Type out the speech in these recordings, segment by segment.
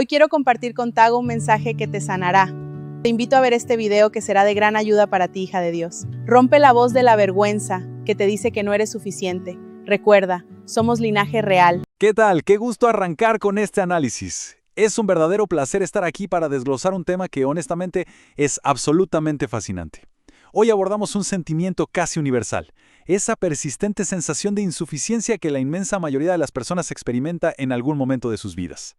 Hoy quiero compartir contigo un mensaje que te sanará. Te invito a ver este video que será de gran ayuda para ti, hija de Dios. Rompe la voz de la vergüenza que te dice que no eres suficiente. Recuerda, somos linaje real. ¿Qué tal? Qué gusto arrancar con este análisis. Es un verdadero placer estar aquí para desglosar un tema que honestamente es absolutamente fascinante. Hoy abordamos un sentimiento casi universal, esa persistente sensación de insuficiencia que la inmensa mayoría de las personas experimenta en algún momento de sus vidas.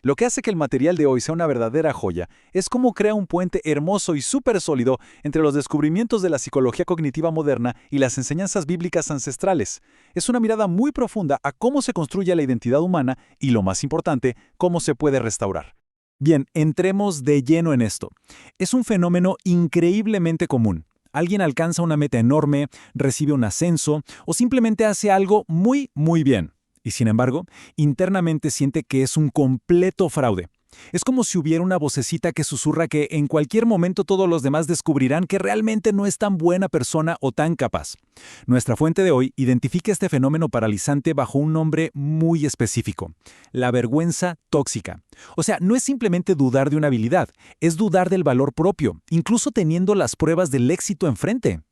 Lo que hace que el material de hoy sea una verdadera joya es cómo crea un puente hermoso y súper sólido entre los descubrimientos de la psicología cognitiva moderna y las enseñanzas bíblicas ancestrales. Es una mirada muy profunda a cómo se construye la identidad humana y, lo más importante, cómo se puede restaurar. Bien, entremos de lleno en esto. Es un fenómeno increíblemente común. Alguien alcanza una meta enorme, recibe un ascenso o simplemente hace algo muy bien. Y sin embargo, internamente siente que es un completo fraude. Es como si hubiera una vocecita que susurra que en cualquier momento todos los demás descubrirán que realmente no es tan buena persona o tan capaz. Nuestra fuente de hoy identifica este fenómeno paralizante bajo un nombre muy específico: la vergüenza tóxica. O sea, no es simplemente dudar de una habilidad, es dudar del valor propio, incluso teniendo las pruebas del éxito enfrente.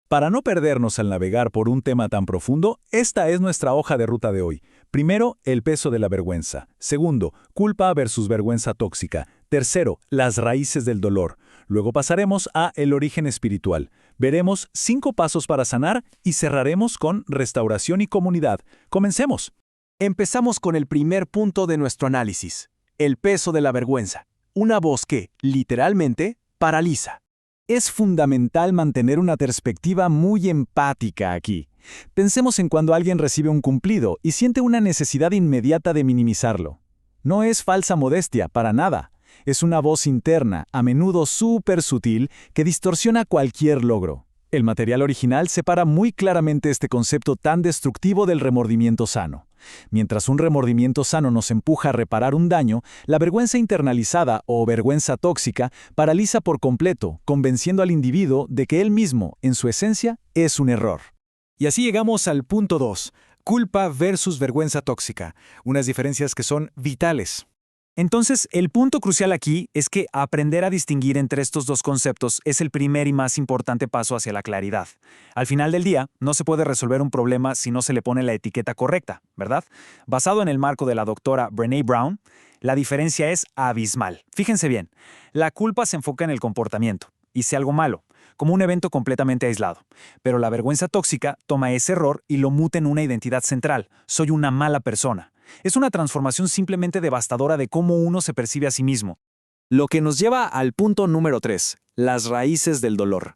Para no perdernos al navegar por un tema tan profundo, esta es nuestra hoja de ruta de hoy. Primero, el peso de la vergüenza. Segundo, culpa versus vergüenza tóxica. Tercero, las raíces del dolor. Luego pasaremos a el origen espiritual. Veremos 5 pasos para sanar y cerraremos con restauración y comunidad. Comencemos. Empezamos con el primer punto de nuestro análisis: el peso de la vergüenza. Una voz que, literalmente, paraliza. Es fundamental mantener una perspectiva muy empática aquí. Pensemos en cuando alguien recibe un cumplido y siente una necesidad inmediata de minimizarlo. No es falsa modestia, para nada. Es una voz interna, a menudo súper sutil, que distorsiona cualquier logro. El material original separa muy claramente este concepto tan destructivo del remordimiento sano. Mientras un remordimiento sano nos empuja a reparar un daño, la vergüenza internalizada o vergüenza tóxica paraliza por completo, convenciendo al individuo de que él mismo, en su esencia, es un error. Y así llegamos al punto 2, culpa versus vergüenza tóxica, unas diferencias que son vitales. Entonces, el punto crucial aquí es que aprender a distinguir entre estos dos conceptos es el primer y más importante paso hacia la claridad. Al final del día, no se puede resolver un problema si no se le pone la etiqueta correcta, ¿verdad? Basado en el marco de la doctora Brené Brown, la diferencia es abismal. Fíjense bien, la culpa se enfoca en el comportamiento, hice algo malo, como un evento completamente aislado. Pero la vergüenza tóxica toma ese error y lo muta en una identidad central: soy una mala persona. Es una transformación simplemente devastadora de cómo uno se percibe a sí mismo. Lo que nos lleva al punto número 3, las raíces del dolor.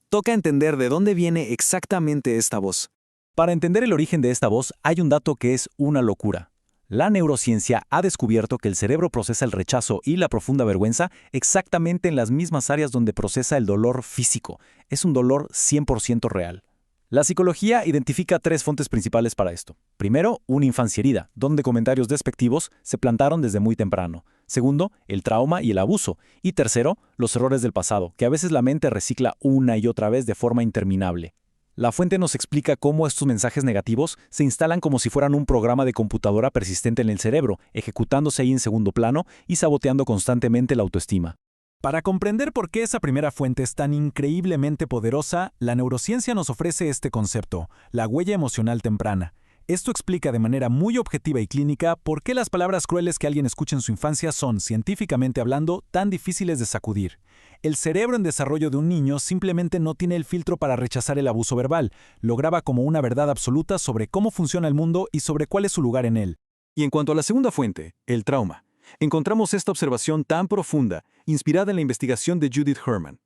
Toca entender de dónde viene exactamente esta voz. Para entender el origen de esta voz, hay un dato que es una locura. La neurociencia ha descubierto que el cerebro procesa el rechazo y la profunda vergüenza exactamente en las mismas áreas donde procesa el dolor físico. Es un dolor 100% real. La psicología identifica 3 fuentes principales para esto. Primero, una infancia herida, donde comentarios despectivos se plantaron desde muy temprano. Segundo, el trauma y el abuso. Y tercero, los errores del pasado, que a veces la mente recicla una y otra vez de forma interminable. La fuente nos explica cómo estos mensajes negativos se instalan como si fueran un programa de computadora persistente en el cerebro, ejecutándose ahí en segundo plano y saboteando constantemente la autoestima. Para comprender por qué esa primera fuente es tan increíblemente poderosa, la neurociencia nos ofrece este concepto: la huella emocional temprana. Esto explica de manera muy objetiva y clínica por qué las palabras crueles que alguien escucha en su infancia son, científicamente hablando, tan difíciles de sacudir. El cerebro en desarrollo de un niño simplemente no tiene el filtro para rechazar el abuso verbal. Lo graba como una verdad absoluta sobre cómo funciona el mundo y sobre cuál es su lugar en él. Y en cuanto a la segunda fuente, el trauma, encontramos esta observación tan profunda, inspirada en la investigación de Judith Herman.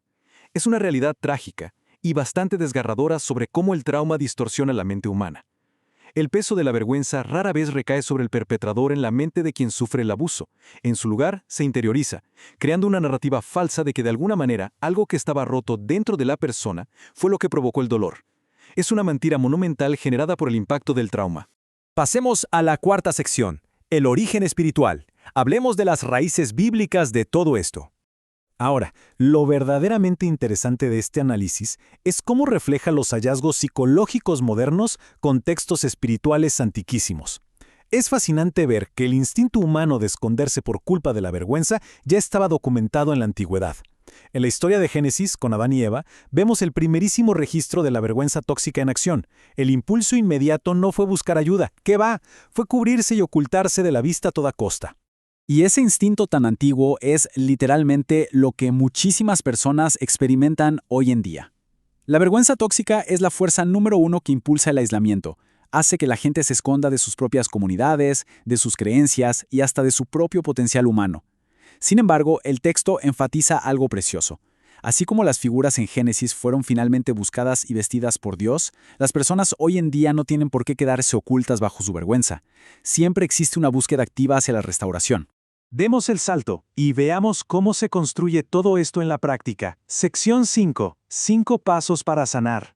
Es una realidad trágica y bastante desgarradora sobre cómo el trauma distorsiona la mente humana. El peso de la vergüenza rara vez recae sobre el perpetrador en la mente de quien sufre el abuso. En su lugar, se interioriza, creando una narrativa falsa de que de alguna manera algo que estaba roto dentro de la persona fue lo que provocó el dolor. Es una mentira monumental generada por el impacto del trauma. Pasemos a la cuarta sección, el origen espiritual. Hablemos de las raíces bíblicas de todo esto. Ahora, lo verdaderamente interesante de este análisis es cómo refleja los hallazgos psicológicos modernos con textos espirituales antiquísimos. Es fascinante ver que el instinto humano de esconderse por culpa de la vergüenza ya estaba documentado en la antigüedad. En la historia de Génesis, con Adán y Eva, vemos el primerísimo registro de la vergüenza tóxica en acción. El impulso inmediato no fue buscar ayuda, ¿qué va? Fue cubrirse y ocultarse de la vista a toda costa. Y ese instinto tan antiguo es literalmente lo que muchísimas personas experimentan hoy en día. La vergüenza tóxica es la fuerza número uno que impulsa el aislamiento. Hace que la gente se esconda de sus propias comunidades, de sus creencias y hasta de su propio potencial humano. Sin embargo, el texto enfatiza algo precioso. Así como las figuras en Génesis fueron finalmente buscadas y vestidas por Dios, las personas hoy en día no tienen por qué quedarse ocultas bajo su vergüenza. Siempre existe una búsqueda activa hacia la restauración. Demos el salto y veamos cómo se construye todo esto en la práctica. Sección 5. 5 pasos para sanar.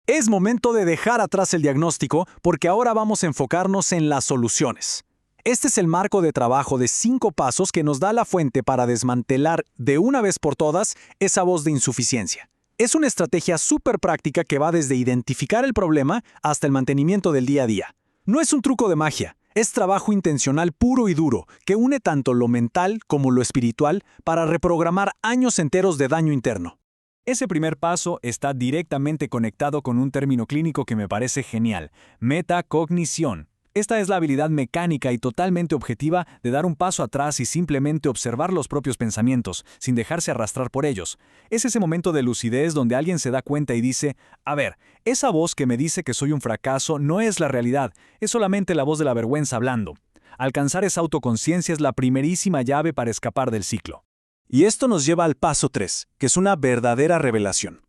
Es momento de dejar atrás el diagnóstico porque ahora vamos a enfocarnos en las soluciones. Este es el marco de trabajo de 5 pasos que nos da la fuente para desmantelar de una vez por todas esa voz de insuficiencia. Es una estrategia súper práctica que va desde identificar el problema hasta el mantenimiento del día a día. No es un truco de magia, es trabajo intencional puro y duro que une tanto lo mental como lo espiritual para reprogramar años enteros de daño interno. Ese primer paso está directamente conectado con un término clínico que me parece genial: metacognición. Esta es la habilidad mecánica y totalmente objetiva de dar un paso atrás y simplemente observar los propios pensamientos, sin dejarse arrastrar por ellos. Es ese momento de lucidez donde alguien se da cuenta y dice: a ver, esa voz que me dice que soy un fracaso no es la realidad, es solamente la voz de la vergüenza hablando. Alcanzar esa autoconciencia es la primerísima llave para escapar del ciclo. Y esto nos lleva al paso 3, que es una verdadera revelación.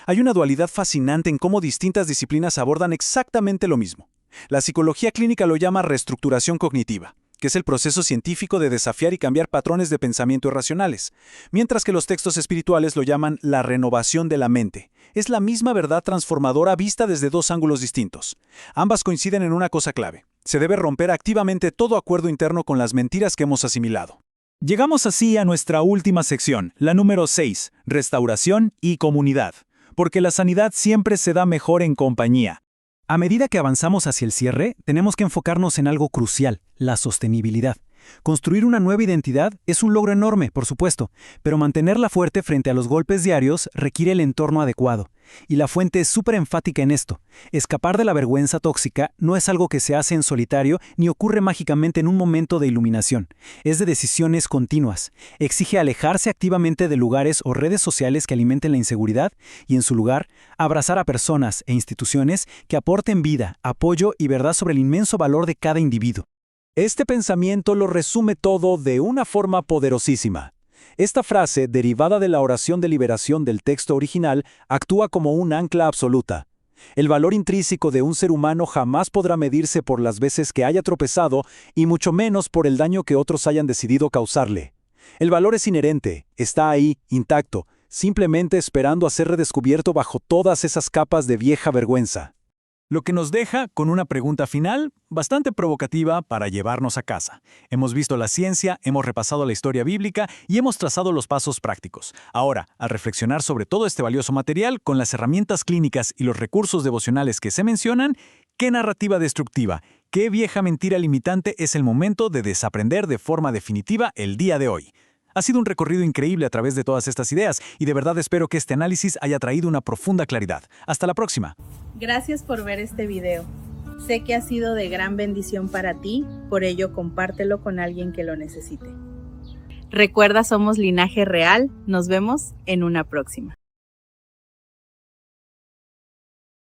Hay una dualidad fascinante en cómo distintas disciplinas abordan exactamente lo mismo. La psicología clínica lo llama reestructuración cognitiva, que es el proceso científico de desafiar y cambiar patrones de pensamiento irracionales, mientras que los textos espirituales lo llaman la renovación de la mente. Es la misma verdad transformadora vista desde 2 ángulos distintos. Ambas coinciden en una cosa clave: se debe romper activamente todo acuerdo interno con las mentiras que hemos asimilado. Llegamos así a nuestra última sección, la número 6, restauración y comunidad, porque la sanidad siempre se da mejor en compañía. A medida que avanzamos hacia el cierre, tenemos que enfocarnos en algo crucial: la sostenibilidad. Construir una nueva identidad es un logro enorme, por supuesto, pero mantenerla fuerte frente a los golpes diarios requiere el entorno adecuado. Y la fuente es súper enfática en esto. Escapar de la vergüenza tóxica no es algo que se hace en solitario ni ocurre mágicamente en un momento de iluminación. Es de decisiones continuas. Exige alejarse activamente de lugares o redes sociales que alimenten la inseguridad y, en su lugar, abrazar a personas e instituciones que aporten vida, apoyo y verdad sobre el inmenso valor de cada individuo. Este pensamiento lo resume todo de una forma poderosísima. Esta frase, derivada de la oración de liberación del texto original, actúa como un ancla absoluta. El valor intrínseco de un ser humano jamás podrá medirse por las veces que haya tropezado y mucho menos por el daño que otros hayan decidido causarle. El valor es inherente, está ahí, intacto, simplemente esperando a ser redescubierto bajo todas esas capas de vieja vergüenza. Lo que nos deja con una pregunta final bastante provocativa para llevarnos a casa. Hemos visto la ciencia, hemos repasado la historia bíblica y hemos trazado los pasos prácticos. Ahora, al reflexionar sobre todo este valioso material, con las herramientas clínicas y los recursos devocionales que se mencionan, ¿qué narrativa destructiva, qué vieja mentira limitante es el momento de desaprender de forma definitiva el día de hoy? Ha sido un recorrido increíble a través de todas estas ideas y de verdad espero que este análisis haya traído una profunda claridad. Hasta la próxima. Gracias por ver este video. Sé que ha sido de gran bendición para ti, por ello compártelo con alguien que lo necesite. Recuerda, somos Linaje Real. Nos vemos en una próxima.